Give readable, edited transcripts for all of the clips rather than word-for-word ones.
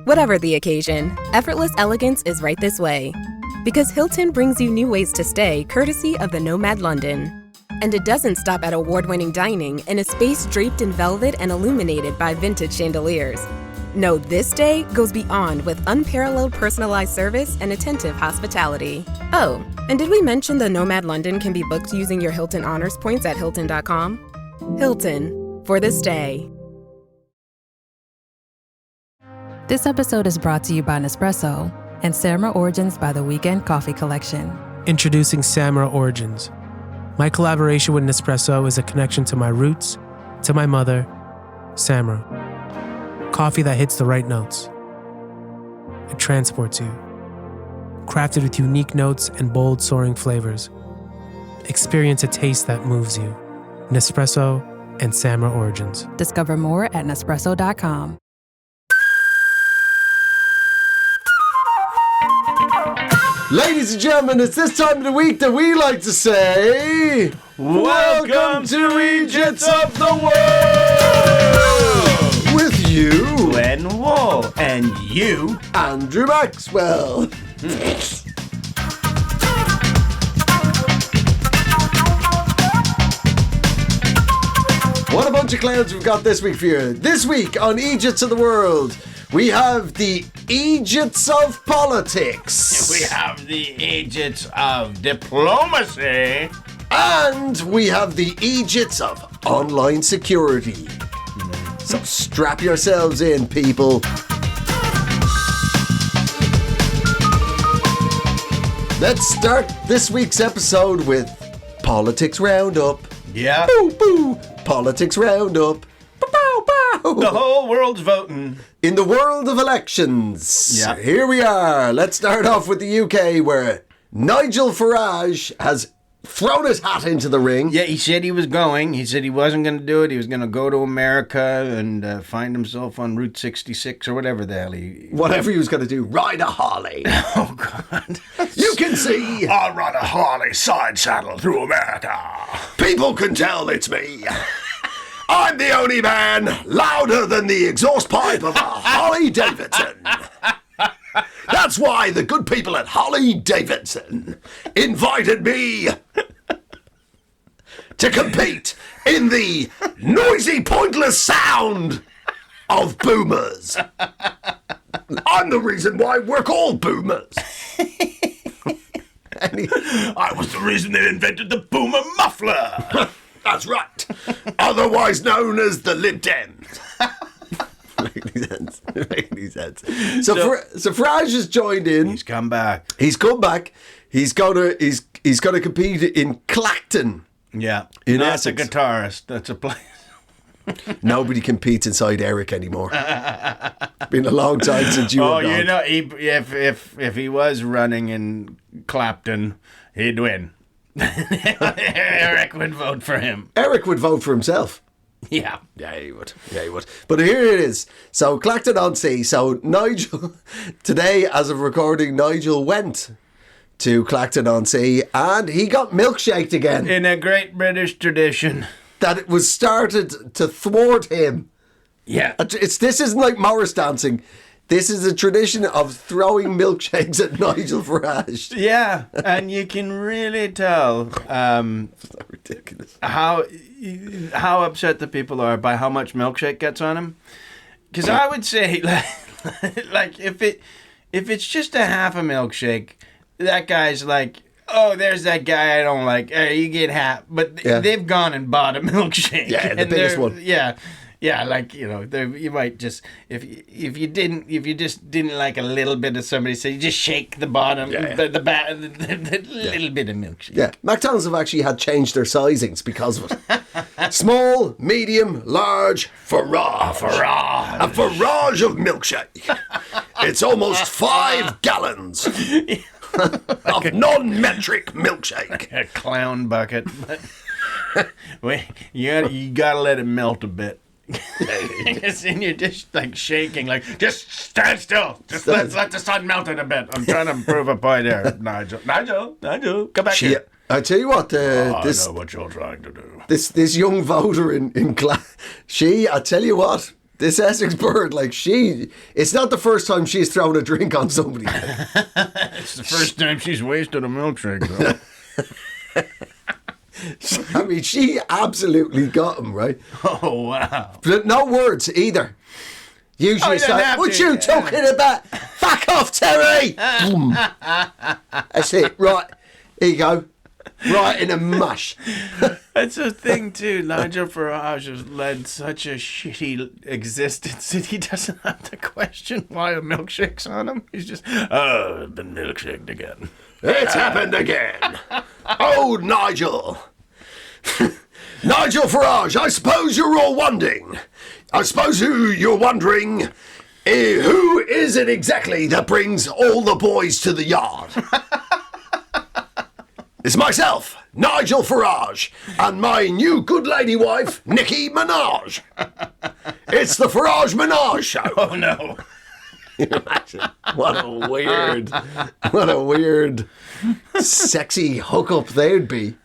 Whatever the occasion, effortless elegance is right this way. Because Hilton brings you new ways to stay courtesy of the Nomad London. And it doesn't stop at award-winning dining in a space draped in velvet and illuminated by vintage chandeliers. No, this day goes beyond with unparalleled personalized service and attentive hospitality. Oh, and did we mention the Nomad London can be booked using your Hilton Honors points at Hilton.com? Hilton, for the stay. This episode is brought to you by Nespresso and Samra Origins by the Weekend Coffee Collection. Introducing Samra Origins. My collaboration with Nespresso is a connection to my roots, to my mother, Samra. Coffee that hits the right notes. It transports you. Crafted with unique notes and bold, soaring flavors. Experience a taste that moves you. Nespresso and Samra Origins. Discover more at Nespresso.com. Ladies and gentlemen, it's this time of the week that we like to say... Welcome to Eejits of the World! With you... Glenn Wall. And you... Andrew Maxwell. What a bunch of clowns we've got this week for you. This week on Eejits of the World, we have the Eejits of politics. We have the Eejits of diplomacy. And we have the Eejits of online security. So strap yourselves in, people. Let's start this week's episode with Politics Roundup. Yeah. Boo, boo. Politics Roundup. Bow, bow, bow. The whole world's voting. In the world of elections, Yeah. Here we are. Let's start off with the UK, where Nigel Farage has thrown his hat into the ring. Yeah, he said he was going. He said he wasn't going to do it. He was going to go to America and find himself on Route 66 or whatever the hell he... Whatever he was going to do, ride a Harley. Oh, God. You can see. I'll ride a Harley side saddle through America. People can tell it's me. I'm the only man louder than the exhaust pipe of a Harley Davidson. That's why the good people at Harley Davidson invited me to compete in the noisy, pointless sound of boomers. I'm the reason why we're called boomers. I was the reason they invented the boomer muffler. That's right. Otherwise known as the Lib Dems. Make any sense. So Farage has joined in. He's come back. He's come back. He's gonna compete in Clacton. Yeah. In Not Essex. a guitarist. That's a place. Nobody competes inside Eric anymore. Been a long time since you were you gone. know, if he was running in Clapton, he'd win. Eric would vote for him. Eric would vote for himself. Yeah. Yeah, he would. But here it is. So Clacton-on-Sea. So Nigel, today as of recording, Nigel went to Clacton-on-Sea and he got milkshaked again. In a great British tradition. That it was started to thwart him. Yeah. This isn't like Morris dancing. This is a tradition of throwing milkshakes at Nigel Farage. Yeah, and you can really tell So ridiculous. how upset the people are by how much milkshake gets on him. Because I would say, like if it's just a half a milkshake, that guy's like, oh, there's that guy I don't like. Hey, you get half. But they've gone and bought a milkshake. Yeah, the biggest one. Yeah, like, you know, you might just if you just didn't like a little bit of somebody, so you just shake the bottom, the little bit of milkshake. Yeah, McDonald's have actually had changed their sizings because of it. Small, medium, large, Farage. A Farage of milkshake. It's almost 5 gallons of non-metric milkshake. A clown bucket. Wait, you gotta let it melt a bit. And you're just like shaking, like just stand still. Just let the sun melt it a bit. I'm trying to prove a point here, Nigel, come back here. I tell you what, I know what you're trying to do. This young voter in class, I tell you what, This Essex bird, like it's not the first time she's thrown a drink on somebody. It's the first time she's wasted a milkshake, though. I mean, she absolutely got him, right? Oh, wow. But no words either. Usually it's like, what you talking about? Fuck off, Terry! Boom. That's it, right. Here you go. Right in a mush. That's the thing, too. Nigel Farage has led such a shitty existence that he doesn't have to question why a milkshake's on him. He's just, oh, I've been milkshaked again. It's happened again. Oh, Nigel. Nigel Farage, I suppose you're all wondering. You're wondering, who is it exactly that brings all the boys to the yard? It's myself, Nigel Farage, and my new good lady wife, Nicki Minaj. It's the Farage Minaj Show. Oh, no. What a weird, sexy hookup they'd be.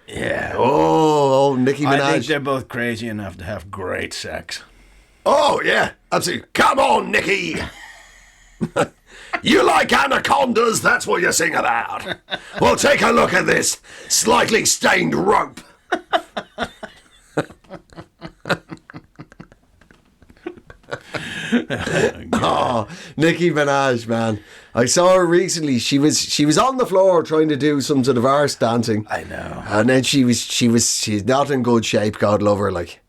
Yeah. Oh, Nicki Minaj. I think they're both crazy enough to have great sex. Oh, yeah, absolutely. Come on, Nicki. You like anacondas, that's what you sing about. Well, take a look at this slightly stained rope. Oh, Nicki Minaj, man. I saw her recently. She was on the floor trying to do some sort of arse dancing. I know. And then she's not in good shape, God love her. Like,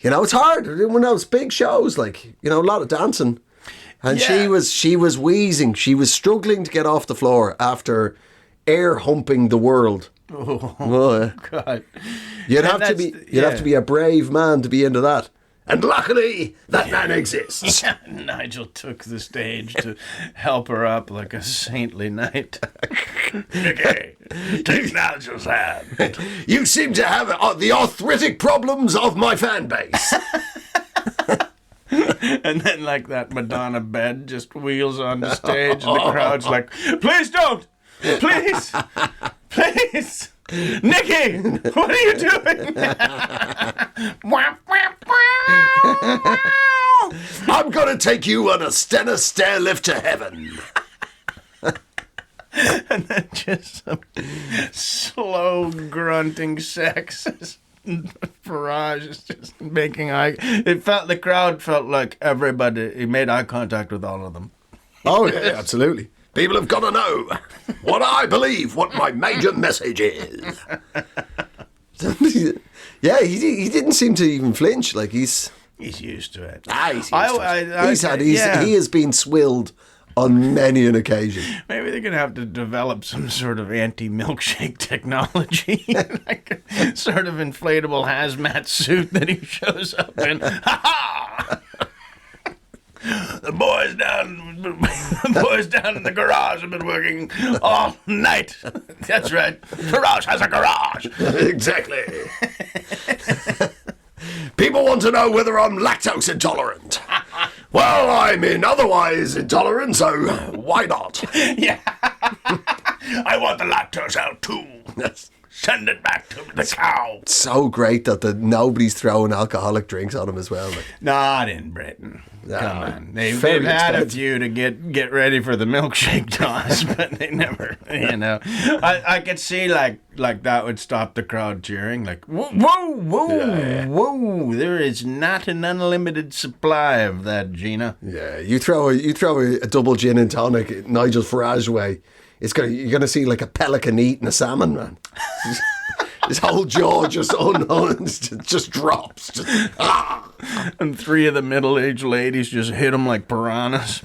you know, it's hard when those big shows, like, you know, a lot of dancing. And Yeah. she was wheezing. She was struggling to get off the floor after air humping the world. Oh, God. You'd have to be a brave man to be into that. And luckily, that man exists. Yeah, Nigel took the stage to help her up like a saintly knight. Nicky, take Nigel's hand. You seem to have the arthritic problems of my fan base. And then, like, that Madonna bed just wheels on the stage, and the crowd's like, please don't! Please! Please! Nicky! What are you doing? I'm going to take you on a Stena stair lift to heaven. And then just some slow grunting sex. Farage is just making the crowd felt like everybody, he made eye contact with all of them. Oh, yeah, absolutely. People have got to know what I believe, what my major message is. Yeah, he didn't seem to even flinch. Like, he's used to it. He has been swilled on many an occasion. Maybe they're going to have to develop some sort of anti-milkshake technology. Like a sort of inflatable hazmat suit that he shows up in. Ha-ha! The boys down in the garage have been working all night. That's right. Farage has a garage. Exactly. People want to know whether I'm lactose intolerant. Well, I'm in otherwise intolerant, so why not? Yeah. I want the lactose out too. Yes. Send it back to the cow. It's so great that nobody's throwing alcoholic drinks on him as well. Like. Not in Britain. Come on. They've Very had a expensive. few to get ready for the milkshake toss, but they never, you know. I could see like that would stop the crowd cheering. Like, whoa. There is not an unlimited supply of that, Gina. Yeah, you throw a double gin and tonic Nigel Farage way. You're gonna see like a pelican eating a salmon, man. His whole jaw just just drops. And three of the middle-aged ladies just hit him like piranhas.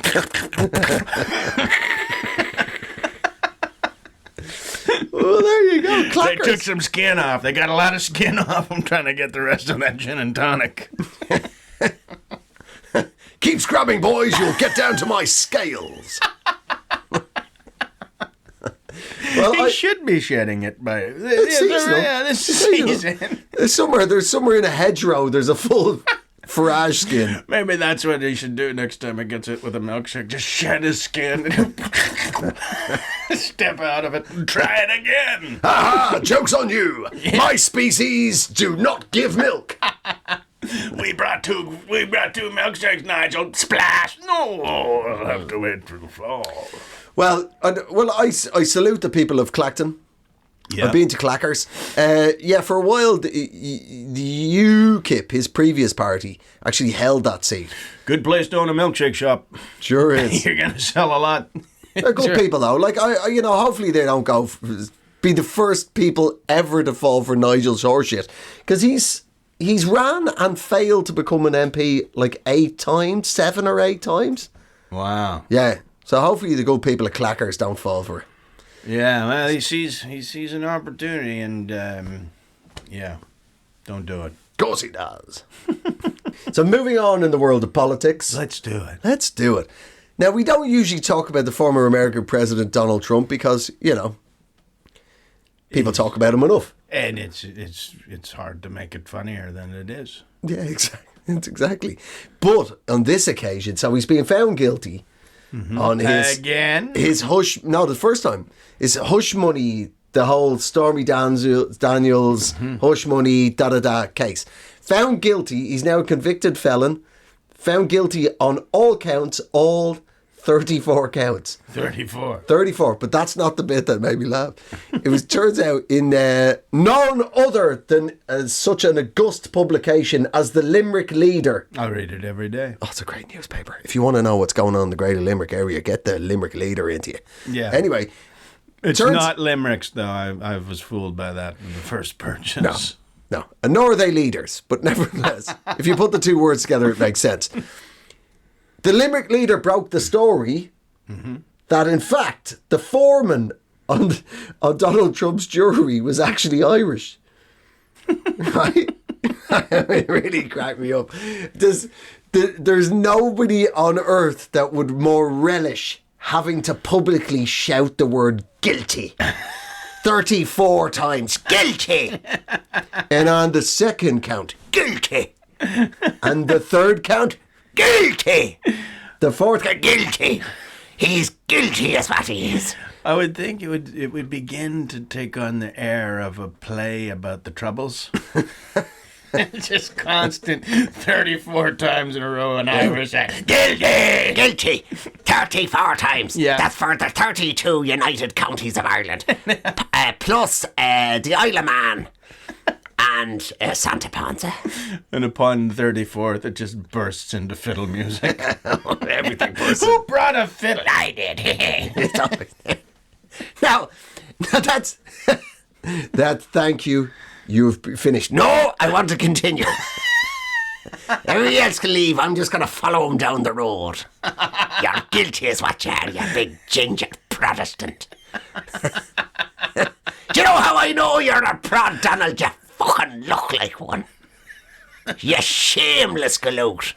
Well, there you go. Clackers. They took some skin off. They got a lot of skin off. I'm trying to get the rest of that gin and tonic. Keep scrubbing, boys. You'll get down to my scales. Well, He should be shedding it by It's seasonal. this It's seasonal. season. There's somewhere in a hedgerow. There's a full Farage skin. Maybe that's what he should do next time he gets it with a milkshake. Just shed his skin. Step out of it and try it again. Ha! Joke's on you. My species do not give milk. We we brought two milkshakes, Nigel. Splash! No, I'll have to wait till the fall. Well, I salute the people of Clacton. Yeah. I've been to Clackers. For a while, the UKIP, his previous party, actually held that seat. Good place to own a milkshake shop. Sure is. You're going to sell a lot. They're good people, though. Like, hopefully they don't be the first people ever to fall for Nigel's horseshit. Because he's ran and failed to become an MP like 7 or 8 times. Wow. Yeah. So hopefully the good people at Clackers don't fall for it. Yeah, well, he sees an opportunity, and don't do it. Of course he does. So moving on in the world of politics. Let's do it. Let's do it. Now, we don't usually talk about the former American President Donald Trump because, people talk about him enough. And it's hard to make it funnier than it is. Yeah, exactly. But on this occasion, so he's being found guilty on his hush. No, the first time. His hush money, the whole Stormy Daniels hush money case. Found guilty. He's now a convicted felon. Found guilty on all counts, all 34 counts. 34, but that's not the bit that made me laugh. It turns out in none other than such an august publication as the Limerick Leader. I read it every day. Oh, it's a great newspaper. If you want to know what's going on in the Greater Limerick area, get the Limerick Leader into you. Yeah. Anyway. It's not Limericks, though. I was fooled by that in the first purchase. No. And nor are they leaders, but nevertheless, if you put the two words together, it makes sense. The Limerick Leader broke the story that, in fact, the foreman on Donald Trump's jury was actually Irish. Right? It really cracked me up. There's nobody on earth that would more relish having to publicly shout the word guilty 34 times. Guilty! And on the second count, guilty. And the third count, guilty. The fourth count, guilty. He's guilty is what he is. I would think it would begin to take on the air of a play about the Troubles. Just constant 34 times in a row in Irish accent. Guilty 34 times. Yeah. That's for the 32 United Counties of Ireland. Plus the Isle of Man and Santa Ponsa. And upon 34th, it just bursts into fiddle music. Everything bursts. Who brought a fiddle? I did. It's always now that's thank you. You've finished. No, I want to continue. Everybody else can leave. I'm just going to follow him down the road. You're guilty is what you are, you big ginger Protestant. Do you know how I know you're a prod, Donald? You fucking look like one. You shameless galoot.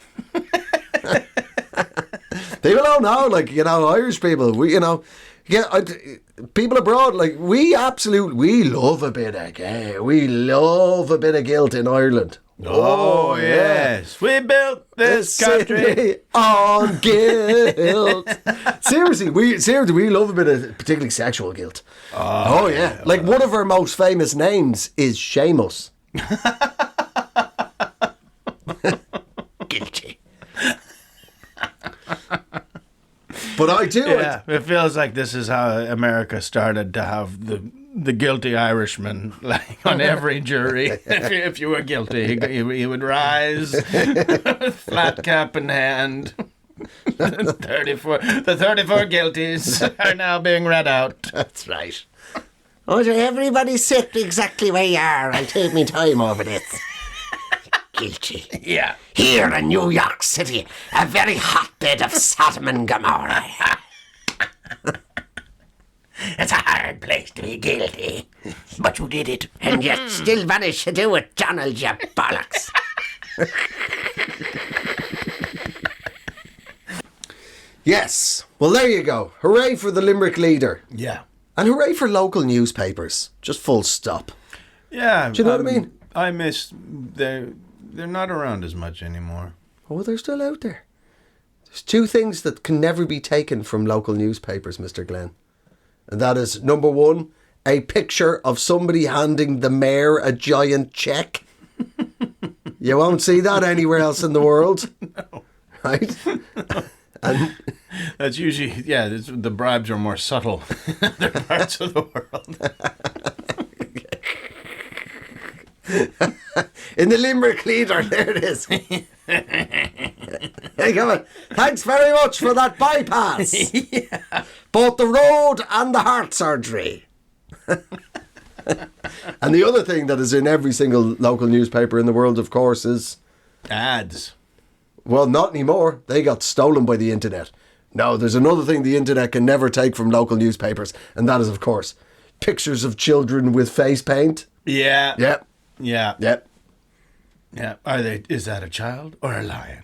People don't know, Irish people, people abroad, we love a bit of gay. We love a bit of guilt in Ireland. Oh, yes. We built this country on guilt. Seriously, we love a bit of particularly sexual guilt. Oh yeah. One of our most famous names is Seamus. Guilty. But I do. Yeah, it feels like this is how America started to have the guilty Irishman on every jury. If you were guilty, he would rise, flat cap in hand. The 34 guilties are now being read out. That's right. Oh, everybody sit exactly where you are. I'll take me time over this. Guilty. Yeah. Here in New York City, a very hotbed of Sodom and Gomorrah. It's a hard place to be guilty. But you did it. And yet still managed to do it, Donald, you bollocks. Yes. Well, there you go. Hooray for the Limerick Leader. Yeah. And hooray for local newspapers. Just full stop. Yeah. Do you know what I mean? I miss... They're not around as much anymore. Oh, they're still out there. There's two things that can never be taken from local newspapers, Mr. Glenn. And that is, number one, a picture of somebody handing the mayor a giant cheque. You won't see that anywhere else in the world. No. Right? And that's usually, the bribes are more subtle in other parts of the world. In the Limerick leader, there it is. Hey, come on. Thanks very much for that bypass. Both the road and the heart surgery. And the other thing that is in every single local newspaper in the world, of course, is ads. Well, not anymore. They got stolen by the internet. No, there's another thing the internet can never take from local newspapers, and that is, of course, pictures of children with face paint. Yeah. Yep. Yeah. Yep. Yeah. Is that a child or a lion?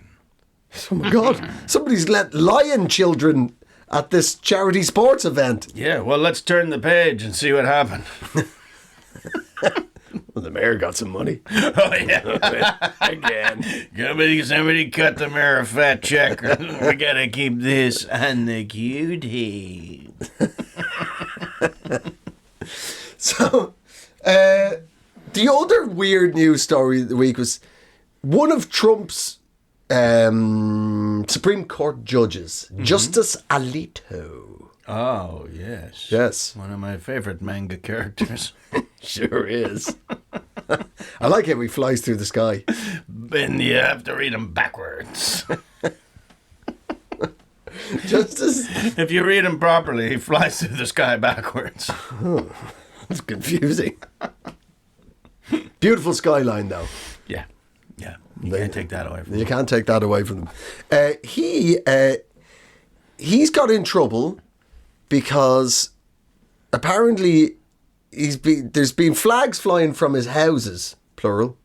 Oh my God. Somebody's let lion children at this charity sports event. Yeah, well, let's turn the page and see what happened. Well, the mayor got some money. Oh, yeah. Again. Somebody cut the mayor a fat check. We gotta keep this on the cutie. So, the other weird news story of the week was one of Trump's Supreme Court judges, Justice Alito. Oh, yes. Yes. One of my favorite manga characters. Sure is. I like how he flies through the sky. And you have to read them backwards. Justice. If you read him properly, he flies through the sky backwards. Oh, that's confusing. Beautiful skyline, though. Yeah. Yeah. You can't take that away from him. You can't take that away from him. He's got in trouble because apparently there's been flags flying from his houses, plural.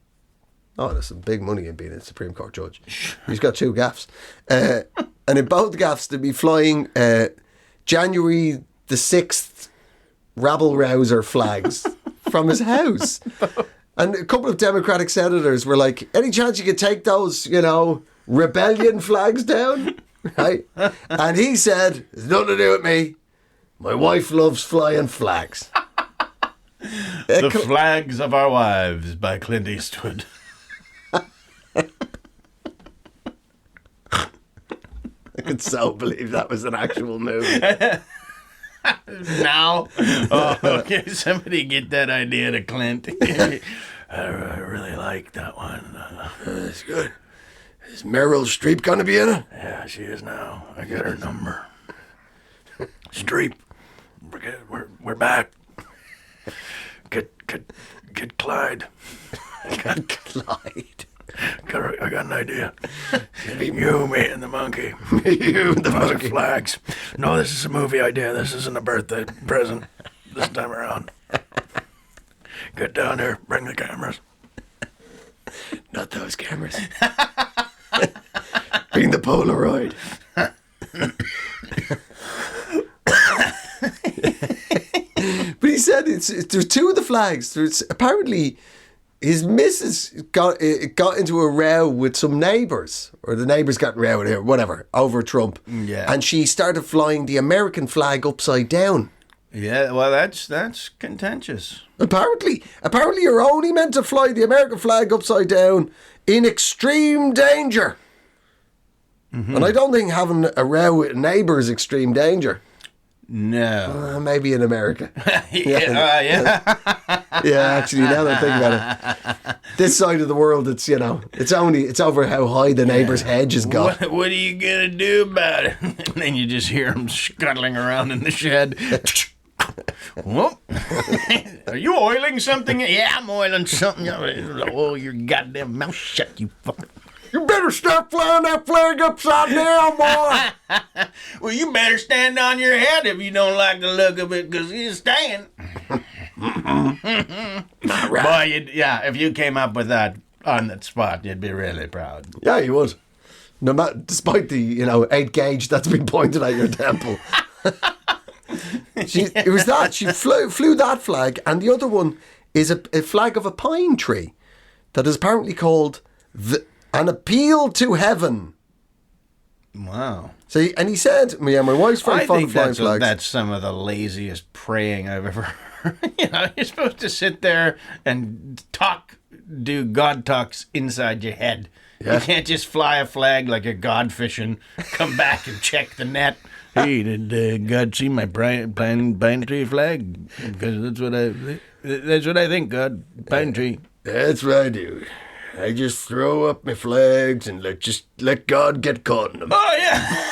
Oh, there's some big money in being a Supreme Court judge. He's got 2 gaffs. And in both gaffs, they'll be flying January the 6th rabble-rouser flags from his house. And a couple of Democratic senators were like, any chance you could take those, rebellion flags down? Right? And he said, it's nothing to do with me. My wife loves flying flags. The Flags of Our Wives by Clint Eastwood. I could so believe that was an actual movie. Now? Oh, okay, somebody get that idea to Clint. I really like that one. That's good. Is Meryl Streep going to be in it? Yeah, she is now. I got her number. Streep, we're back. Get Clyde. Got Clyde. I got an idea. You, me, and the monkey. You and the monkey. Flags. No, this is a movie idea. This isn't a birthday present this time around. Get down here. Bring the cameras. Not those cameras. Bring the Polaroid. But he said there's 2 of the flags. There's apparently his missus got into a row with some neighbours, or the neighbours got in a row with her, whatever, over Trump. Yeah. And she started flying the American flag upside down. Yeah, well, that's contentious. Apparently you're only meant to fly the American flag upside down in extreme danger. Mm-hmm. And I don't think having a row with a neighbour is extreme danger. No. Maybe in America. Yeah. Yeah, actually, now that I think about it, this side of the world, it's over how high the neighbour's hedge has got. What are you gonna do about it? And then you just hear him scuttling around in the shed. Whoop. Are you oiling something? Yeah, I'm oiling something. Oh, your goddamn mouth shut, you fucker. You better stop flying that flag upside down, boy. Well, you better stand on your head if you don't like the look of it, because he's staying. Right. Boy, if you came up with that on that spot, you'd be really proud. Yeah, you would. No matter, despite the 8 gauge that's been pointed at your temple. She flew that flag, and the other one is a flag of a pine tree that is apparently called An Appeal to Heaven. Wow. So, and he said, my wife's very fond of flying flags. That's some of the laziest praying I've ever heard. You're supposed to sit there and talk do God talks inside your head. Yeah. You can't just fly a flag like a god fishing, come back and check the net. Hey, did God see my pine tree flag? Because that's what I think, God. Pine tree. That's what I do. I just throw up my flags and let God get caught in them. Oh, yeah.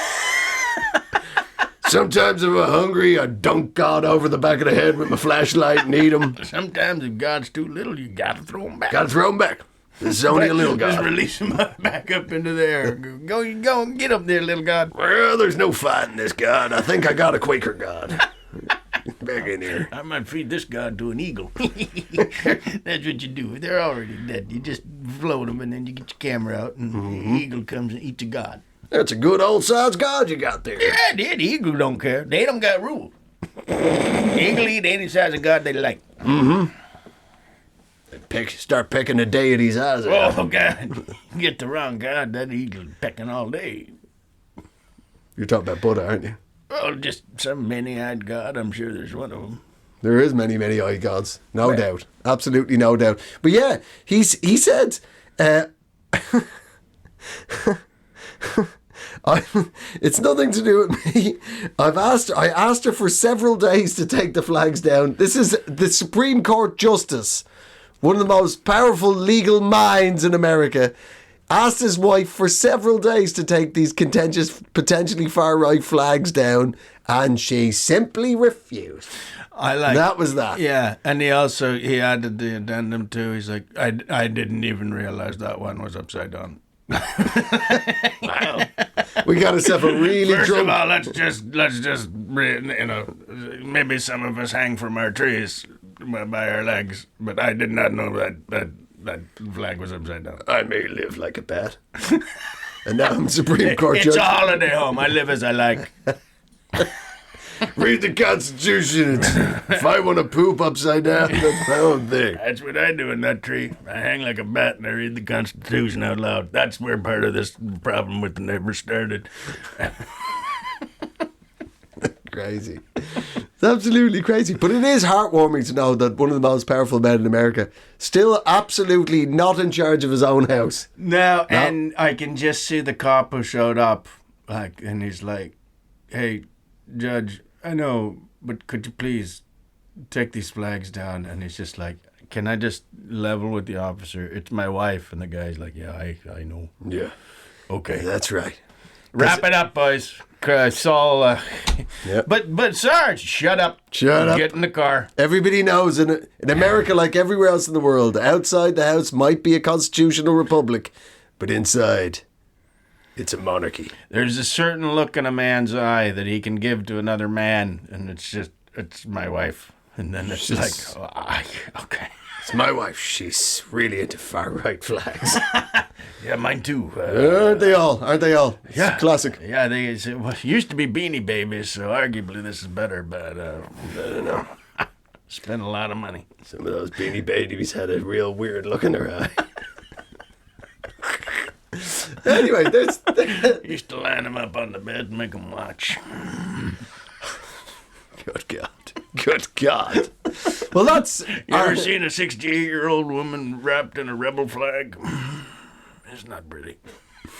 Sometimes if I'm hungry, I dunk God over the back of the head with my flashlight and eat him. Sometimes if God's too little, you got to throw him back. Gotta throw him back. This is only a little Just God. release him back up into the air. Go and get up there, little God. Well, there's no fighting this God. I think I got a Quaker God. Back in here. I might feed this God to an eagle. That's what you do. They're already dead. You just float them, and then you get your camera out, and the eagle comes and eats your God. That's a good old size God you got there. Yeah, the eagle don't care. They don't got rules. Eagle eat any size of God they like. Start pecking the deity's eyes out. Oh, God. You get the wrong God, that eagle pecking all day. You're talking about Buddha, aren't you? Well, just some many-eyed God. I'm sure there's one of them. There is many, many eye gods. No doubt. Absolutely no doubt. But yeah, he said... it's nothing to do with me. I asked her for several days to take the flags down. This is the Supreme Court Justice, one of the most powerful legal minds in America, asked his wife for several days to take these contentious, potentially far-right flags down, and she simply refused. That was that. Yeah, and he added the addendum too. He's like, I didn't even realize that one was upside down. Wow. We got ourselves a really First drunk... of all, let's just maybe some of us hang from our trees by our legs, but I did not know that flag was upside down. I may live like a bat. And now I'm Supreme Court It's judge. a holiday home. I live as I like. Read the Constitution. If I want to poop upside down, that's my own thing. That's what I do in that tree. I hang like a bat and I read the Constitution out loud. That's where part of this problem with the neighbor started. Crazy. It's absolutely crazy. But it is heartwarming to know that one of the most powerful men in America still absolutely not in charge of his own house. No, and I can just see the cop who showed up, and he's like, "Hey, Judge, I know, but could you please take these flags down?" And he's just like, "Can I just level with the officer? It's my wife." And the guy's like, "Yeah, I know." Yeah. Okay. Yeah, that's right. Wrap it up, boys. Saul, Yep. But Sarge, shut up. Shut up. Get in the car. Everybody knows in America, like everywhere else in the world, outside the house might be a constitutional republic, but inside, it's a monarchy. There's a certain look in a man's eye that he can give to another man, and it's my wife. And then it's okay. It's my wife. She's really into far-right flags. Yeah, mine too. Aren't they all? It's Yeah. classic. Yeah, it used to be Beanie Babies, so arguably this is better, but I don't know. Spent a lot of money. Some of those Beanie Babies had a real weird look in their eye. Anyway, Used to line them up on the bed and make them watch. Good God. Good God. Well, that's... You ever seen a 68-year-old woman wrapped in a rebel flag? It's not pretty.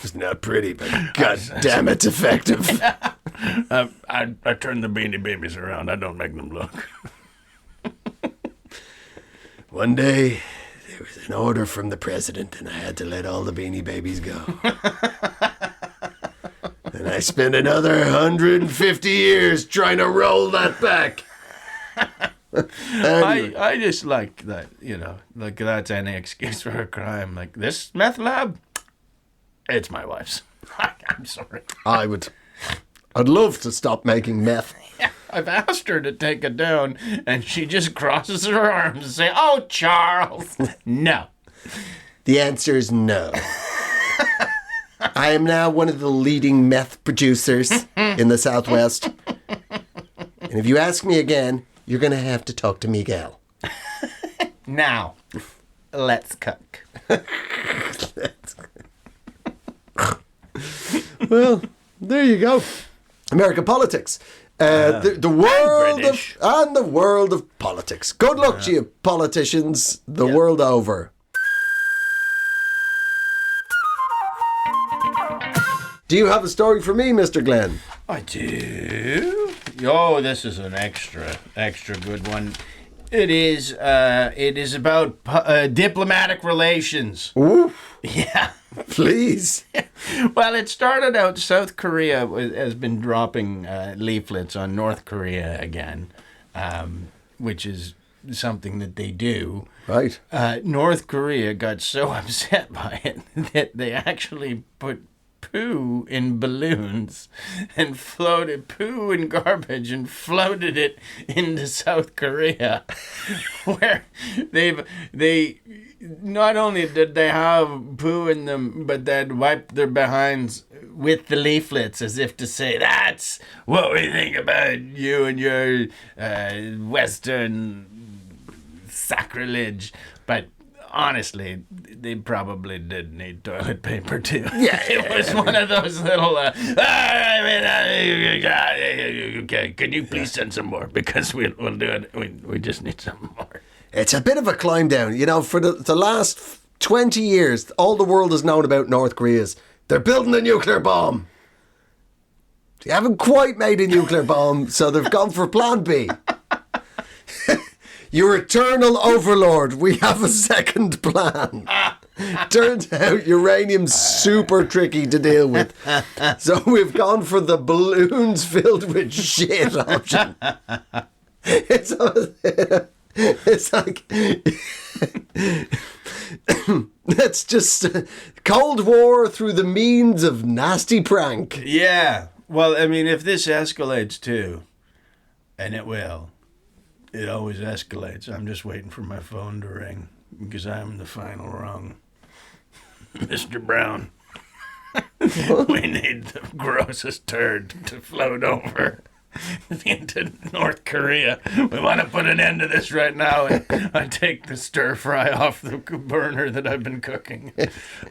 It's not pretty, but God damn, it's effective. I turn the Beanie Babies around. I don't make them look. One day, there was an order from the president, and I had to let all the Beanie Babies go. And I spent another 150 years trying to roll that back. Anyway. I just like that, like that's any excuse for a crime. Like this meth lab, it's my wife's. I'm sorry. I'd love to stop making meth. Yeah, I've asked her to take it down, and she just crosses her arms and say, "Oh, Charles, no." The answer is no. I am now one of the leading meth producers in the Southwest. And if you ask me again, you're going to have to talk to Miguel. Now, let's cook. Well, there you go. American politics. The world of politics. Good luck to you, politicians, the world over. Do you have a story for me, Mr. Glenn? I do. Oh, this is an extra good one. It is about diplomatic relations. Ooh, Yeah. please. Well, it started out South Korea has been dropping leaflets on North Korea again, which is something that they do. Right. North Korea got so upset by it that they actually put poo in balloons and floated poo and garbage and floated it into South Korea, where they not only did they have poo in them, but they'd wiped their behinds with the leaflets as if to say, that's what we think about you and your Western sacrilege. But honestly, they probably did need toilet paper too. Yeah, It was one of those little, okay, can you please send some more? Because we'll do it. We just need some more. It's a bit of a climb down. You know, for the last 20 years, all the world has known about North Korea is they're building a nuclear bomb. They haven't quite made a nuclear bomb, so they've gone for plan B. Your eternal overlord, we have a second plan. Turns out uranium's super tricky to deal with. So we've gone for the balloons filled with shit option. It's like it's just Cold War through the means of nasty prank. Yeah. Well, I mean, if this escalates too, and it will, it always escalates. I'm just waiting for my phone to ring because I'm the final rung. Mr. Brown, we need the grossest turd to float over into North Korea. We want to put an end to this right now. And I take the stir fry off the burner that I've been cooking.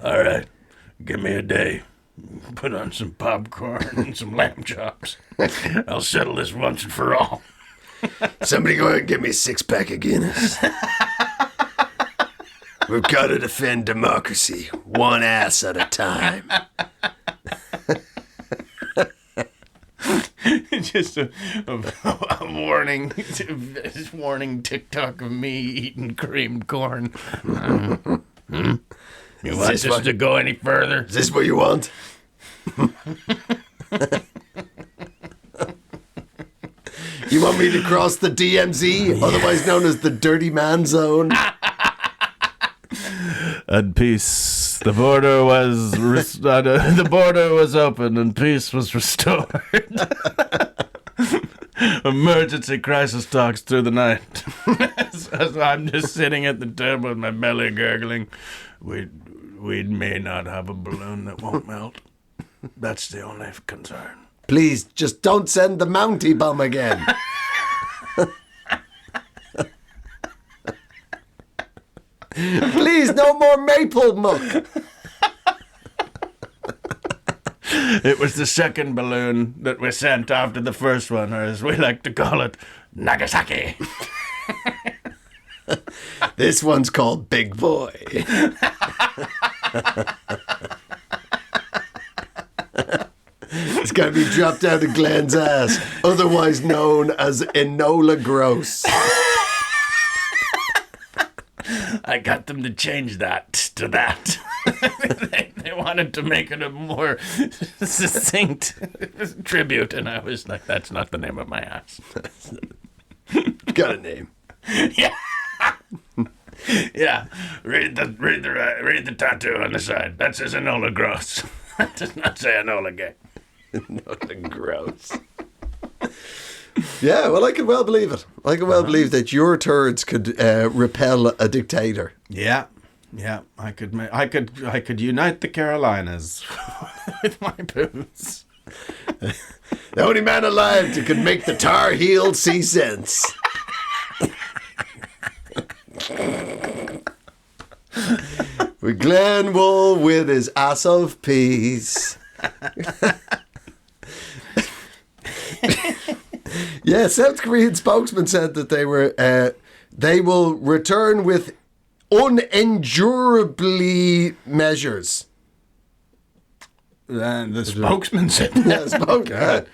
All right, give me a day. Put on some popcorn and some lamb chops. I'll settle this once and for all. Somebody go ahead and get me a 6-pack of Guinness. We've got to defend democracy, one ass at a time. Just a warning TikTok of me eating creamed corn. You want this to go any further? Is this what you want? You want me to cross the DMZ, otherwise known as the Dirty Man Zone? And peace. The border was the border was open and peace was restored. Emergency crisis talks through the night. As I'm just sitting at the table with my belly gurgling. We may not have a balloon that won't melt. That's the only concern. Please, just don't send the Mountie bomb again. Please, no more maple muck. It was the second balloon that we sent after the first one, or as we like to call it, Nagasaki. This one's called Big Boy. It's got to be dropped out of Glenn's ass, otherwise known as Enola Gross. I got them to change that to that. They wanted to make it a more succinct tribute, and I was like, that's not the name of my ass. Got a name. Yeah. Yeah. Read the tattoo on the side. That says Enola Gross. That does not say Enola Gay. Enola Gross. Yeah, well, I can well believe it. I can well believe that your turds could repel a dictator. Yeah, yeah. I could unite the Carolinas with my boots. The only man alive that could make the Tar Heel see sense. With Glenn Wool with his ass of peace. Yeah, South Korean spokesman said that they will return with unendurably measures. the spokesman said Yeah, that. spokesman.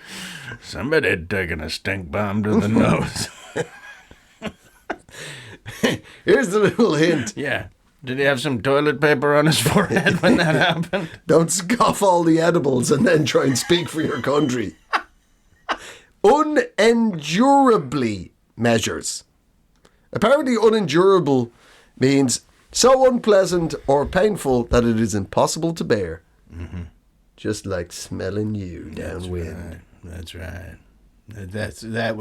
Somebody had taken a stink bomb to the nose. Here's the little hint. Yeah. Did he have some toilet paper on his forehead when that happened? Don't scoff all the edibles and then try and speak for your country. Unendurably measures. Apparently unendurable means so unpleasant or painful that it is impossible to bear. Mm-hmm. Just like smelling you downwind. That's right. That's the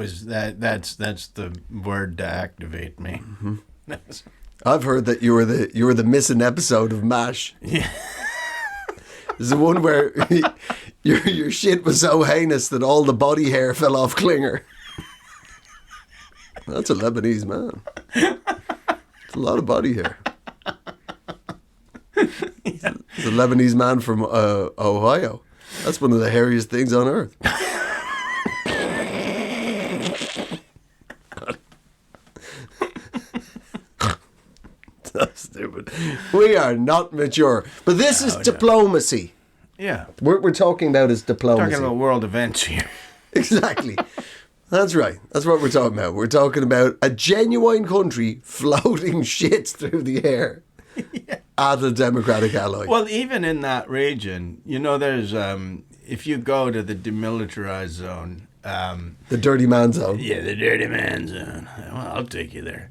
word to activate me. Mm-hmm. I've heard that you were the missing episode of MASH. Yeah. There's the one where your shit was so heinous that all the body hair fell off Klinger. That's a Lebanese man. It's a lot of body hair. It's a Lebanese man from Ohio. That's one of the hairiest things on earth. That's stupid. We are not mature. But this is diplomacy. Yeah. What we're talking about is diplomacy. Talking about world events here. Exactly. That's right. That's what we're talking about. We're talking about a genuine country floating shit through the air at a democratic ally. Well, even in that region, there's if you go to the demilitarized zone, the dirty man zone. Yeah, the dirty man zone. Well, I'll take you there.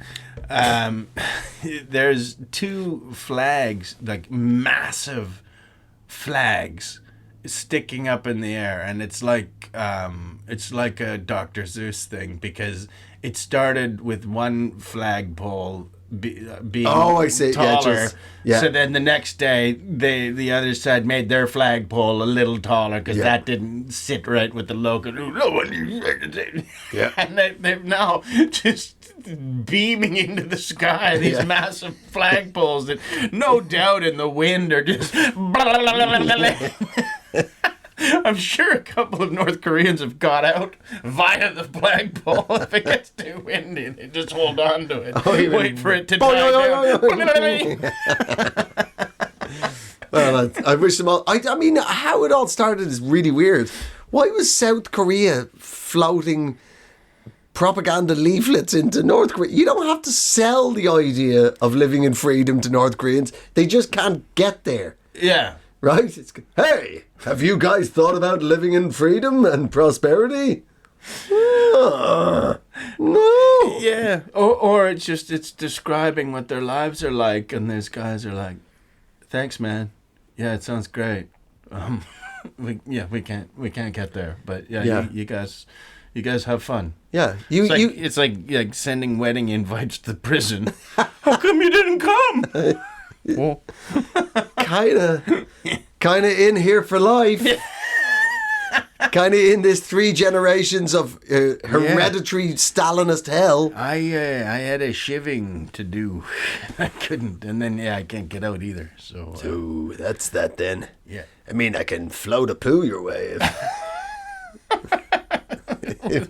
There's two flags, like massive flags, sticking up in the air, and it's like a Dr. Seuss thing, because it started with one flagpole being I see. taller. Yeah. So then the next day, the other side made their flagpole a little taller because that didn't sit right with the logo. Yeah. And they've now just beaming into the sky these massive flagpoles that no doubt in the wind are just I'm sure a couple of North Koreans have got out via the flagpole. If it gets too windy, they just hold on to it. Wait for it to die down. Well, I wish them all. I mean, how it all started is really weird. Why was South Korea floating propaganda leaflets into North Korea? You don't have to sell the idea of living in freedom to North Koreans. They just can't get there. Yeah. Right? Hey, have you guys thought about living in freedom and prosperity? No. Yeah. Or it's describing what their lives are like, and these guys are like, thanks, man. Yeah, it sounds great. We can't get there, but you guys have fun. Yeah, It's like sending wedding invites to the prison. How come you didn't come? Well, kind of in here for life. Kind of in this 3 generations of hereditary Stalinist hell. I had a shivving to do. I couldn't, and then I can't get out either. So that's that then. Yeah. I mean, I can float a poo your way.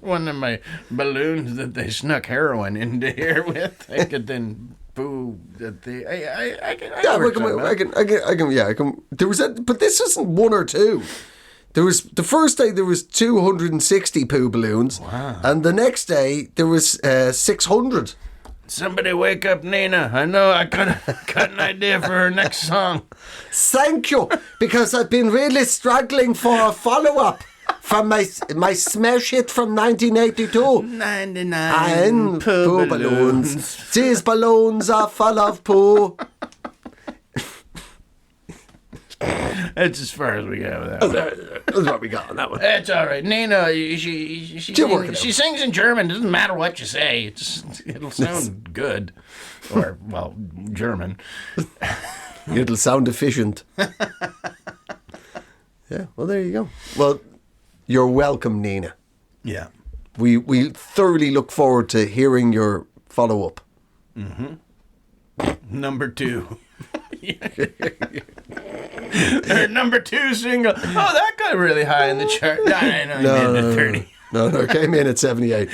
One of my balloons that they snuck heroin into here with, I could then poo that they. I can. There was but this isn't 1 or 2. There was the first day there was 260 poo balloons, wow. And the next day there was 600. Somebody wake up Nina. I know I got an idea for her next song. Thank you, because I've been really struggling for a follow-up from my smash hit from 1982. 99 poo balloons. These balloons are full of poo. That's as far as we got with that one. That's what we got on that one. It's all right. Nina, she sings in German. Doesn't matter what you say. It'll sound good. Or, well, German. It'll sound efficient. Yeah, well, there you go. Well, you're welcome, Nina. Yeah. We thoroughly look forward to hearing your follow-up. Mm-hmm. Number 2. Their number 2 single. Oh, that got really high in the chart. No, 30. No, it came in at 78.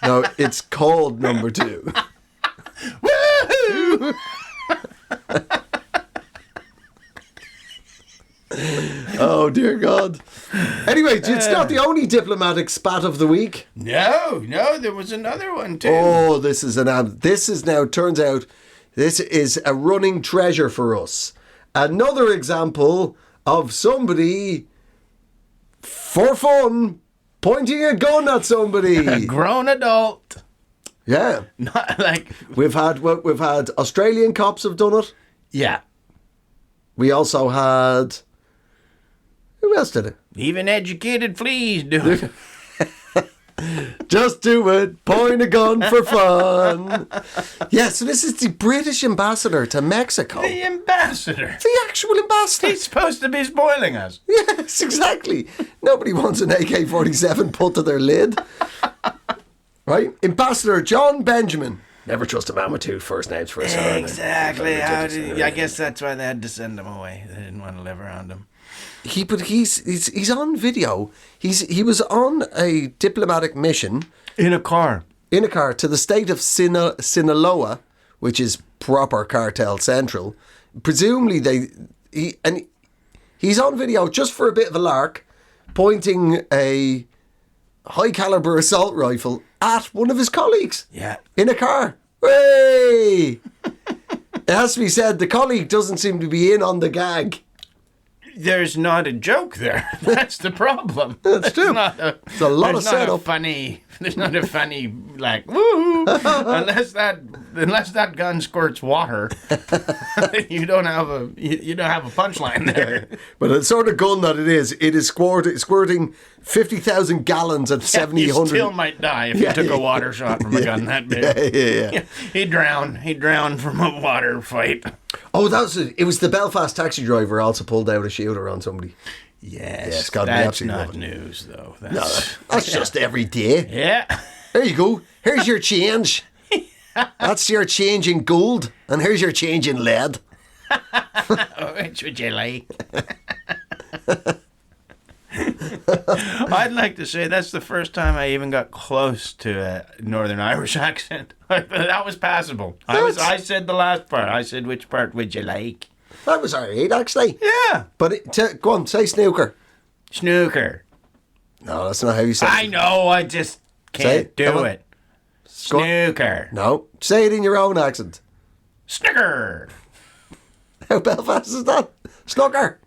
No, it's called number 2. Woohoo! Oh, dear God. Anyway, it's not the only diplomatic spat of the week. No, there was another one too. Oh, this is now, turns out, this is a running treasure for us. Another example of somebody, for fun, pointing a gun at somebody. A grown adult. Yeah. Not like... We've had Australian cops have done it. Yeah. We also had... Who else did it? Even educated fleas do it. Just do it. Point a gun for fun. Yeah, so this is the British ambassador to Mexico. The ambassador. The actual ambassador. He's supposed to be spoiling us. Yes, exactly. Nobody wants an AK-47 put to their lid. Right? Ambassador John Benjamin. Never trust a man with two first names for a surname. Exactly. I guess that's why they had to send him away. They didn't want to live around him. He's on video. He was on a diplomatic mission In a car to the state of Sinaloa, which is proper cartel central. Presumably he's on video just for a bit of a lark, pointing a high caliber assault rifle at one of his colleagues. Yeah. In a car. Hey! It has to be said, the colleague doesn't seem to be in on the gag. There's not a joke there. That's the problem. That's true. It's a lot of setup. There's not a funny like woo unless that gun squirts water. you don't have a punchline there. But the sort of gun that it is squirting 50,000 gallons at 700. You still might die if you took a water shot from a gun that big. Yeah. He drowned from a water fight. Oh, it was the Belfast taxi driver also pulled out a shooter on somebody. Yes, it's gotta be that's absolutely not news though. That's just every day. Yeah. There you go. Here's your change. That's your change in gold, and here's your change in lead. Which would you like? I'd like to say that's the first time I even got close to a Northern Irish accent. That was passable. I said the last part. I said, which part would you like? That was alright, actually. Yeah. But go on, say snooker. Snooker. No, that's not how you say it. I know, I just can't do it. Snooker. No, say it in your own accent. Snooker. How Belfast is that? Snooker.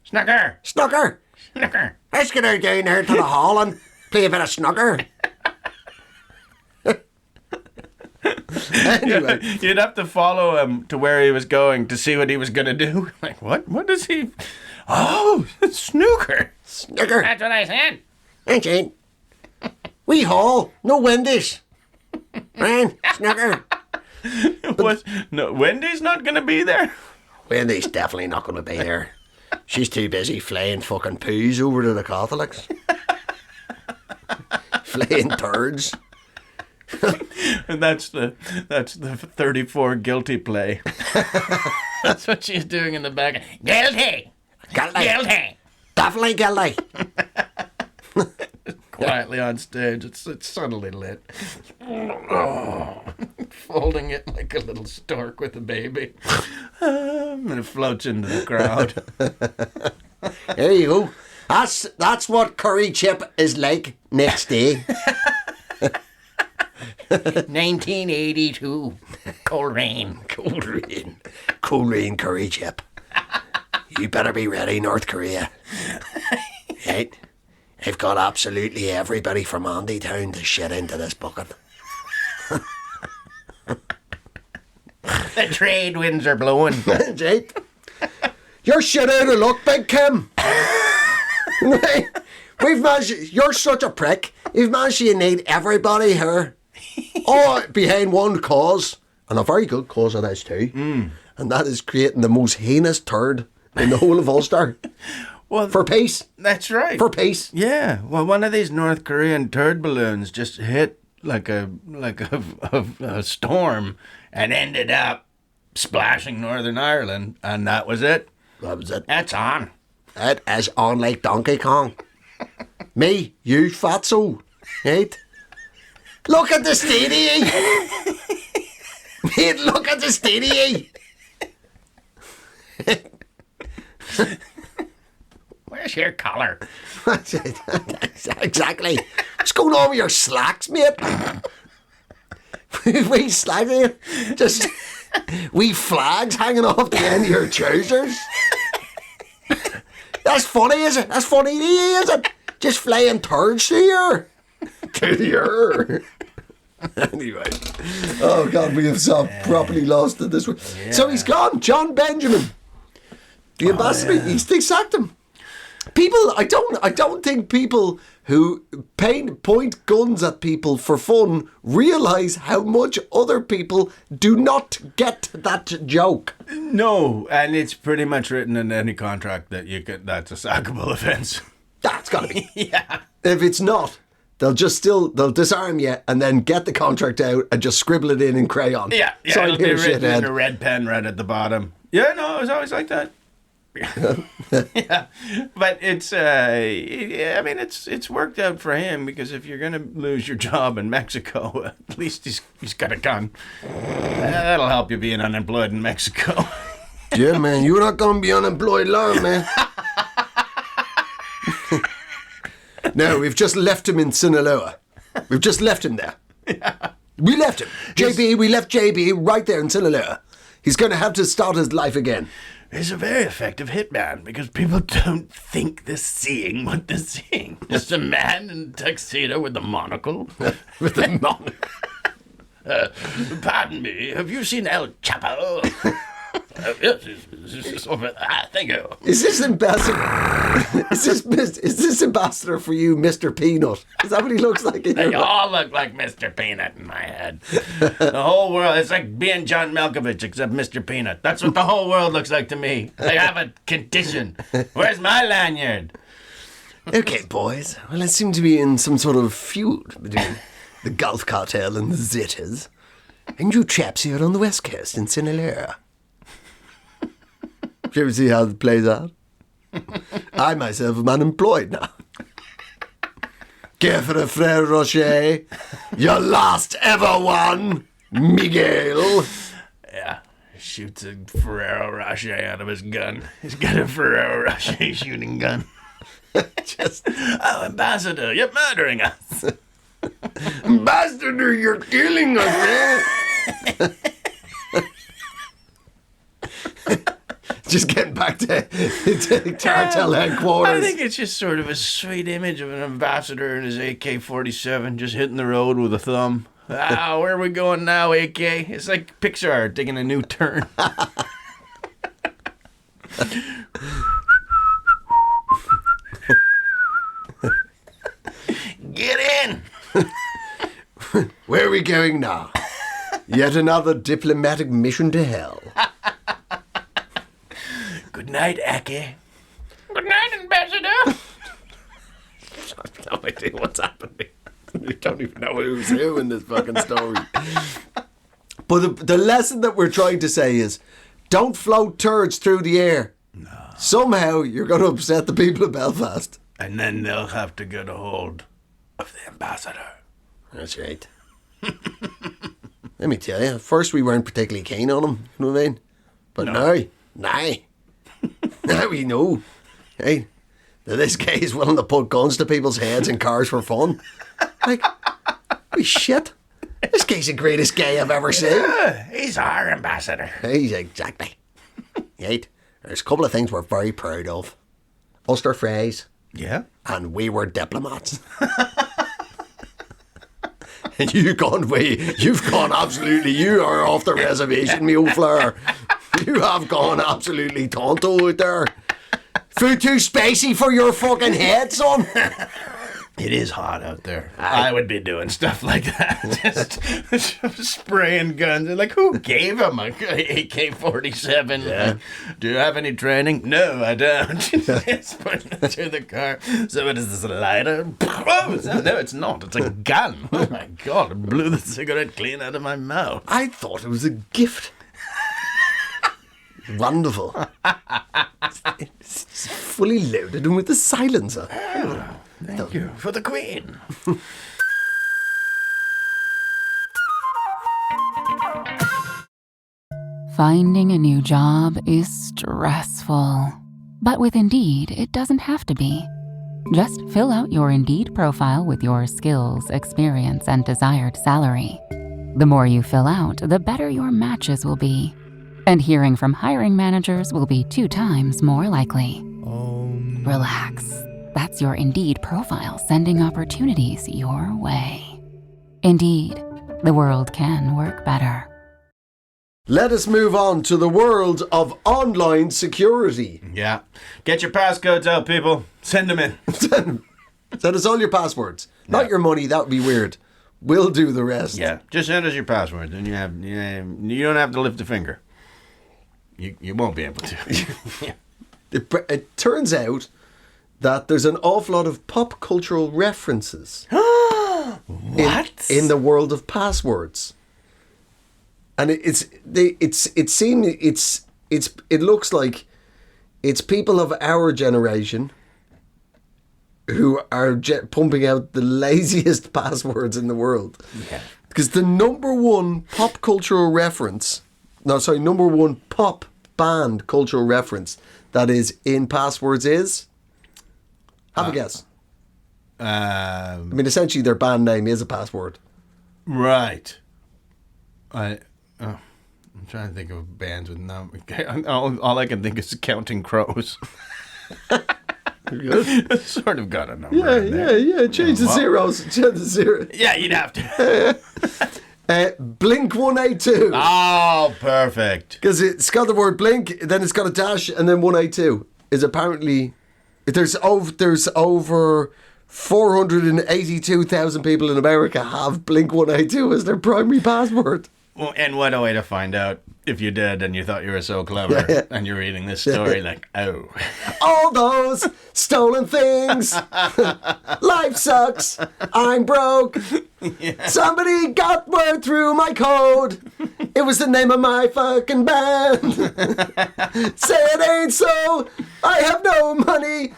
Snooker. Snooker. Snooker. Let's get out down here to the hall and play a bit of snooker. Anyway. You'd have to follow him to where he was going to see what he was going to do. Like, what? What does he... Oh, snooker. Snooker. That's what I said. Ain't it? Wee hall. No Wendy's. Man, snooker. No, Wendy's not going to be there? Wendy's definitely not going to be there. She's too busy flaying fucking poos over to the Catholics. Flaying turds. And that's the 34 guilty play. That's what she's doing in the back. Guilty. Guilty. Definitely guilty. Quietly on stage. It's subtly lit. Folding it like a little stork with a baby. And it floats into the crowd. There you go. That's what curry chip is like next day. 1982. Cold rain. Cold rain curry chip. You better be ready, North Korea. Right? I've got absolutely everybody from Andy Town to shit into this bucket. The trade winds are blowing. Right? You're shit out of luck, Big Kim. We've managed. You're such a prick. You've managed to unite everybody here. All behind one cause, and a very good cause it is too. And that is creating the most heinous turd in the whole of Ulster. Well, for peace. That's right. For peace. Yeah. Well, one of these North Korean turd balloons just hit like a storm and ended up splashing Northern Ireland, and that was it. That was it. That's on. It is on like Donkey Kong. Me, you fatso. Right? Look at the steady. Mate, look at the steady. Where's your collar? Exactly. What's going on with your slacks, mate? We slacks here. Just wee flags hanging off the end of your trousers. That's funny, is it? That's funny, is it? Just flying turds to your. Anyway. Oh, God, we have so properly lost it this week. Yeah. So he's gone. John Benjamin. The ambassador, they sacked him. People, I don't think people who point guns at people for fun realise how much other people do not get that joke. No, and it's pretty much written in any contract that that's a sackable offence. That's got to be. Yeah. If it's not, they'll disarm you and then get the contract out and just scribble it in crayon. Yeah, it'll be written in a red pen right at the bottom. Yeah, no, it was always like that. Yeah, but it's it's worked out for him, because if you're gonna lose your job in Mexico, at least he's got a gun. That'll help you being unemployed in Mexico. Yeah, man, you're not gonna be unemployed long, man. No, we've just left him in Sinaloa. We've just left him there. Yeah. We left him. We left JB right there in Sinaloa. He's going to have to start his life again. He's a very effective hitman, because people don't think they're seeing what they're seeing. Just a man in a tuxedo with a monocle. With a monocle. Pardon me, have you seen El Chapo? Yes, thank you. Is this ambassador? Is this ambassador for you, Mr. Peanut? Is that what he looks like? They all look like Mr. Peanut in my head. The whole world, it's like being John Malkovich except Mr. Peanut. That's what the whole world looks like to me. I have a condition. Where's my lanyard? Okay, boys. Well, I seem to be in some sort of feud between the Gulf Cartel and the Zetas, and you chaps here on the West Coast in Sinaloa. Do you ever see how it plays out? I myself am unemployed now. Care for a Frere Rocher? Your last ever one, Miguel. Yeah, shoots a Ferrero Rocher out of his gun. He's got a Ferrero Rocher shooting gun. Ambassador, you're murdering us. Ambassador, you're killing us, man. Just getting back to cartel headquarters. I think it's just sort of a sweet image of an ambassador in his AK-47 just hitting the road with a thumb. Where are we going now, AK? It's like Pixar taking a new turn. Get in! Where are we going now? Yet another diplomatic mission to hell. Good night, Aki. Good night, Ambassador. I have no idea what's happening. We don't even know who's who in this fucking story. But the lesson that we're trying to say is, don't float turds through the air. No. Somehow you're going to upset the people of Belfast. And then they'll have to get a hold of the ambassador. That's right. Let me tell you, at first we weren't particularly keen on him, you know what I mean? But now we know, hey, that this guy is willing to put guns to people's heads in cars for fun. Like, holy shit. This guy's the greatest guy I've ever seen. Yeah, he's our ambassador. He's exactly. Right? There's a couple of things we're very proud of. Ulster Frays. Yeah. And we were diplomats. And you've gone absolutely, you are off the reservation, me old flower. You have gone absolutely tonto out there. Food too spicy for your fucking head, son. It is hot out there. I would be doing stuff like that. Just spraying guns. Like, who gave him a AK-47? Yeah. Like, do you have any training? No, I don't. Just putting it through the car. So what is this, a lighter? Oh, no, it's not. It's a gun. Oh, my God. It blew the cigarette clean out of my mouth. I thought it was a gift. Wonderful. It's fully loaded and with the silencer. Oh, thank you for the Queen. Finding a new job is stressful. But with Indeed, it doesn't have to be. Just fill out your Indeed profile with your skills, experience, and desired salary. The more you fill out, the better your matches will be. And hearing from hiring managers will be 2 times more likely. Relax. That's your Indeed profile sending opportunities your way. Indeed, the world can work better. Let us move on to the world of online security. Yeah. Get your passcodes out, people. Send them in. Send us all your passwords. Not your money, that would be weird. We'll do the rest. Yeah. Just send us your password, and you don't have to lift a finger. You won't be able to. It turns out that there's an awful lot of pop cultural references What? in the world of passwords. And it looks like it's people of our generation who are pumping out the laziest passwords in the world. Yeah. Because the number one pop band cultural reference that is in passwords is, have a guess. I mean, essentially their band name is a password. Right. I'm trying to think of bands with numbers. All I can think is Counting Crows. It's sort of got a number. Yeah. Change the zeros. Change the zero. Yeah, you'd have to. Blink 182. Oh, perfect. Because it's got the word blink, then it's got a dash, and then 182 is apparently there's over 482,000 people in America have Blink 182 as their primary password. Well, and what a way to find out if you did and you thought you were so clever and you're reading this story like, oh. All those stolen things. Life sucks. I'm broke. Yeah. Somebody got word through my code. It was the name of my fucking band. Say it ain't so. I have no money.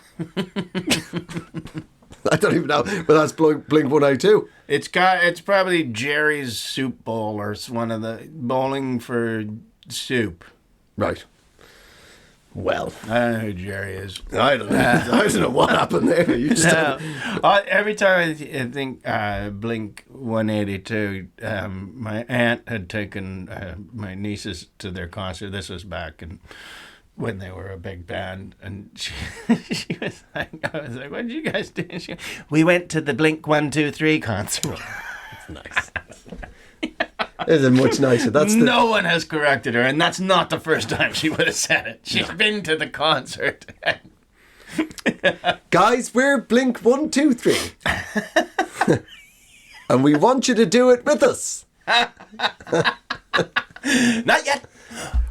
I don't even know, but that's Blink 182. It's probably Jerry's Soup Bowl or one of the bowling for soup. Right. Well, I don't know who Jerry is. I don't know what happened there. You just every time I think Blink 182, my aunt had taken my nieces to their concert. This was back when they were a big band, and she was like, I was like, what did you guys do? We went to the Blink 123 concert. That's nice. It's much nicer. No one has corrected her, and that's not the first time she would have said it. She's been to the concert. Guys, we're Blink 123. And we want you to do it with us. Not yet.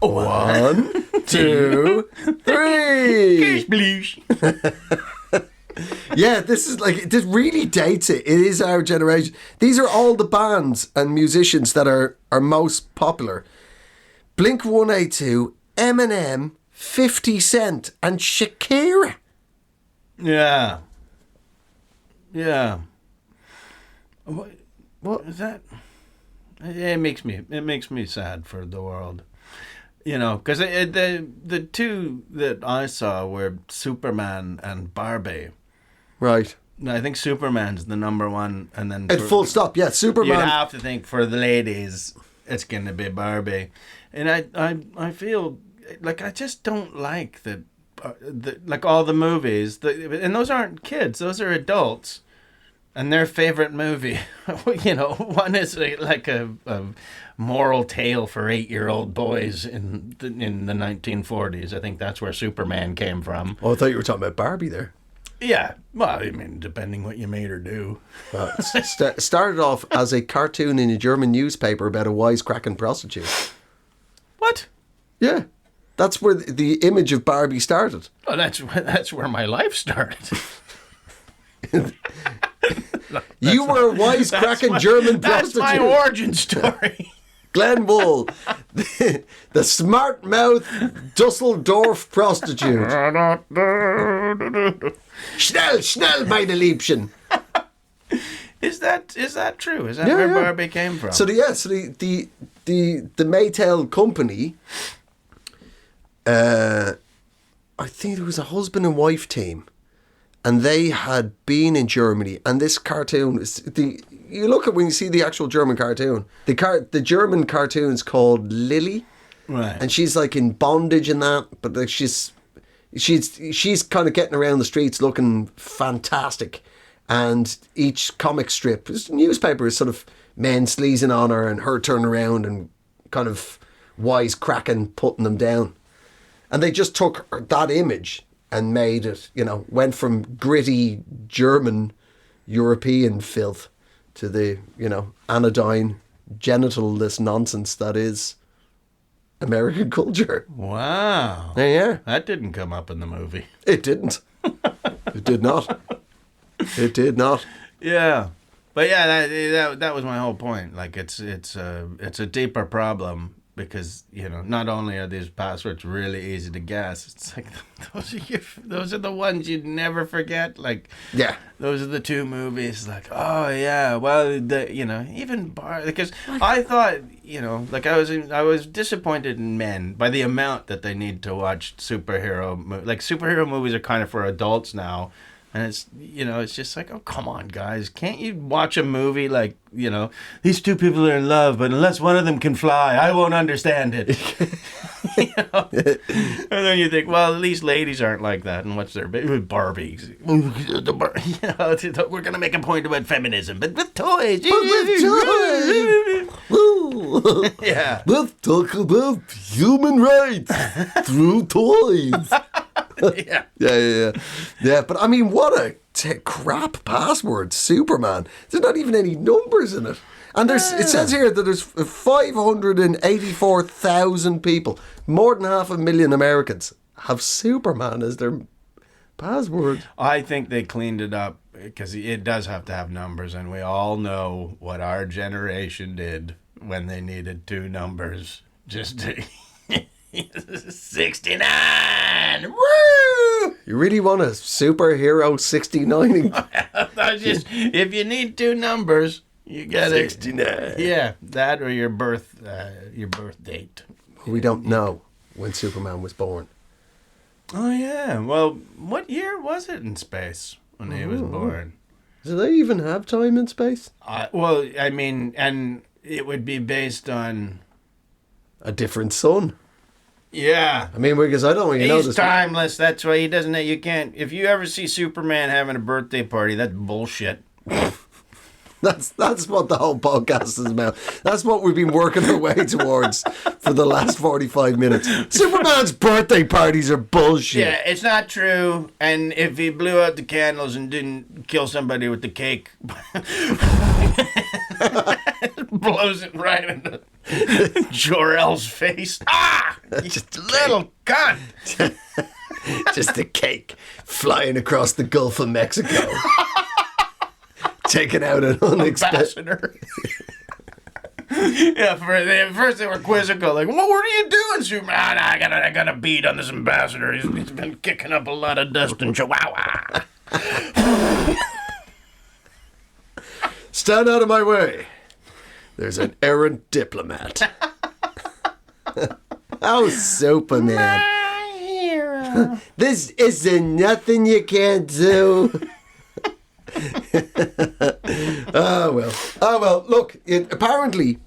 1, 2, 3. Yeah, this really dates it. It is our generation. These are all the bands and musicians that are most popular. Blink 182, Eminem, 50 Cent, and Shakira. Yeah. What is that? It makes me sad for the world. You know, because the two that I saw were Superman and Barbie. Right. I think Superman's the number one, and then full stop. Yeah, Superman. You have to think for the ladies, it's going to be Barbie, and I feel like I just don't like that. Like all the movies, and those aren't kids; those are adults, and their favorite movie. You know, one is like a moral tale for 8-year-old boys in the 1940s. I think that's where Superman came from. Oh, I thought you were talking about Barbie there. Yeah, well, I mean, depending what you made her do. Well, started off as a cartoon in a German newspaper about a wisecracking prostitute. What? Yeah, that's where the image of Barbie started. Oh, that's where my life started. You were a wisecracking German prostitute. That's my origin story. Glenn Wool, the smart mouth Dusseldorf prostitute. Schnell, meine Liebchen. Is that true? Is that where Barbie came from? So the Maytel company, I I think it was a husband and wife team, and they had been in Germany. And this cartoon is you look at when you see the actual German cartoon. The German cartoon's called Lily, Right. and she's like in bondage and that, but like she's kind of getting around the streets looking fantastic. And each comic strip, newspaper, is sort of men sleazing on her and her turning around and kind of wisecracking, putting them down. And they just took that image and made it, went from gritty German European filth to the, anodyne, genitalless nonsense that is American culture. Wow. Yeah. That didn't come up in the movie. It didn't. It did not. It did not. Yeah. But yeah, that was my whole point. Like it's a deeper problem because, not only are these passwords really easy to guess, it's like those are the ones you'd never forget. Like, yeah, those are the two movies. Like, oh yeah, well, even because I thought, like I was disappointed in men by the amount that they need to watch superhero movies are kind of for adults now. And it's just like, oh, come on, guys. Can't you watch a movie like, these two people are in love, but unless one of them can fly, I won't understand it. And then you think, well, at least ladies aren't like that. And what's their Barbies? We're going to make a point about feminism, but with toys. Yeah. Let's talk about human rights through toys. Yeah. But I mean, what a crap password, Superman. There's not even any numbers in it. And it says here that there's 584,000 people, more than 500,000 Americans, have Superman as their password. I think they cleaned it up because it does have to have numbers, and we all know what our generation did when they needed two numbers just to... 69! Woo! You really want a superhero 69? If you need two numbers, you get 69. Yeah, that or your birth date. We don't know when Superman was born. Oh yeah. Well, what year was it in space when he was born? Do they even have time and space? Well, I mean, and it would be based on a different sun. Yeah. I mean, because I don't really know this. He's timeless. That's why he doesn't. You can't. If you ever see Superman having a birthday party, that's bullshit. That's what the whole podcast is about. That's what we've been working our way towards for the last 45 minutes. Superman's birthday parties are bullshit. Yeah, it's not true. And if he blew out the candles and didn't kill somebody with the cake, blows it right into Jor-El's face. Ah! Just a little cunt. Just a cake flying across the Gulf of Mexico. Taking out an unexpected... Yeah, first they were quizzical, like, what were you doing, Superman? I got a beat on this ambassador. He's been kicking up a lot of dust in Chihuahua. Stand out of my way. There's an errant diplomat. Oh, Superman. My hero. This isn't nothing you can't do. Oh well. Look, apparently,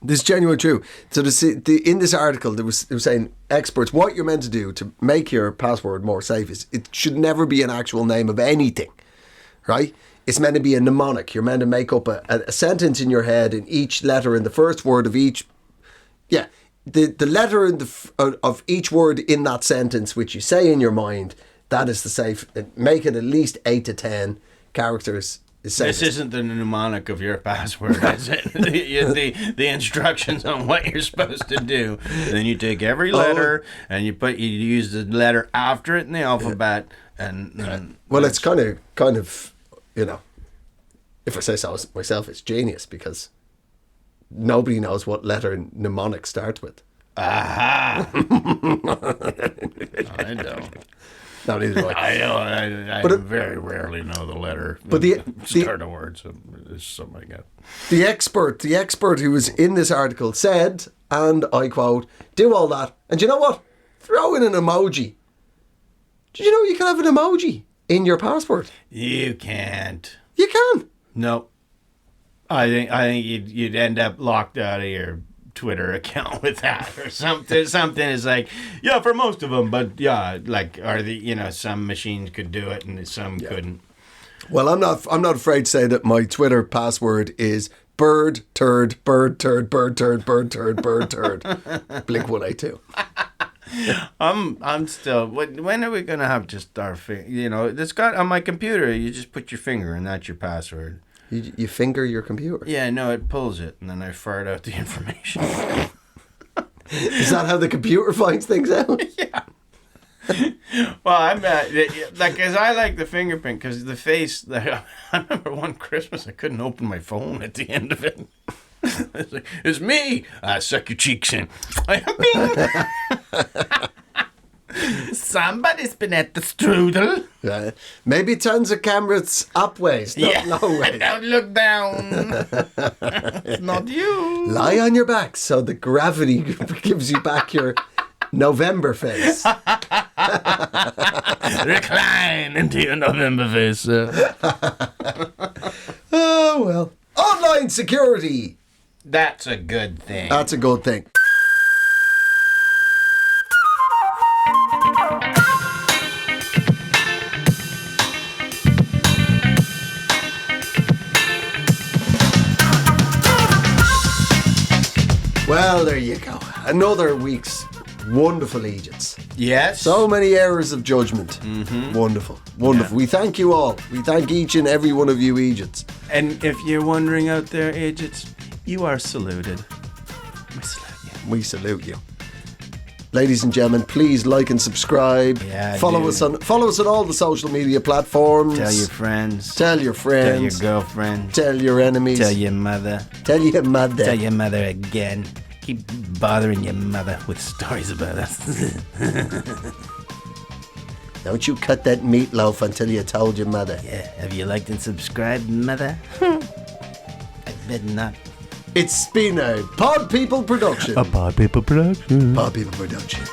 this is genuinely true. So in this article, they were saying experts, what you're meant to do to make your password more safe is it should never be an actual name of anything, right? It's meant to be a mnemonic. You're meant to make up a sentence in your head, in each letter in the first word of each. Yeah, the letter of each word in that sentence, which you say in your mind. That is the safe. Make it at least 8 to 10 characters. Is safe. This isn't the mnemonic of your password, is it? the instructions on what you're supposed to do. And then you take every letter and you use the letter after it in the alphabet. And well, it's kind of if I say so myself, it's genius because nobody knows what letter mnemonic starts with. Aha! I don't. No, neither do I. I know. I very rarely know the letter. But the start of words. It's something like that. The expert who was in this article said, and I quote, "Do all that, and you know what? Throw in an emoji Did you know you can have an emoji in your password? You can't. You can. No. I think you'd end up locked out of your Twitter account with that or something. Something is like, yeah, for most of them, but yeah, like some machines could do it and some couldn't. Well, I'm not afraid to say that my Twitter password is bird turd bird turd bird turd bird turd bird turd Blink 182. I'm still. When are we gonna have just our finger? It's got on my computer. You just put your finger and that's your password. You finger your computer. Yeah, no, it pulls it and then I fart out the information. Is that how the computer finds things out? Yeah. Well, I'm because I like the fingerprint because the face. I remember one Christmas I couldn't open my phone at the end of it. It's like, it's me. I suck your cheeks in. Somebody's been at the strudel. Maybe turns the cameras up ways, not low ways. Don't look down. It's not you. Lie on your back so the gravity gives you back your November face. Recline into your November face. Oh, well. Online security. That's a good thing. That's a good thing. Well, there you go. Another week's wonderful Eejits. Yes. So many errors of judgment. Mm-hmm. Wonderful. Wonderful. Yeah. We thank you all. We thank each and every one of you Eejits. And if you're wondering out there, Eejits, you are saluted. We salute you. We salute you. Ladies and gentlemen, please like and subscribe. Yeah, follow us on all the social media platforms. Tell your friends. Tell your friends. Tell your girlfriend. Tell your enemies. Tell your mother. Tell your mother. Tell your mother again. Keep bothering your mother with stories about us. Don't you cut that meatloaf until you told your mother. Yeah, have you liked and subscribed, mother? I bet not. It's been a Pod People production. A Pod People production. Pod People production.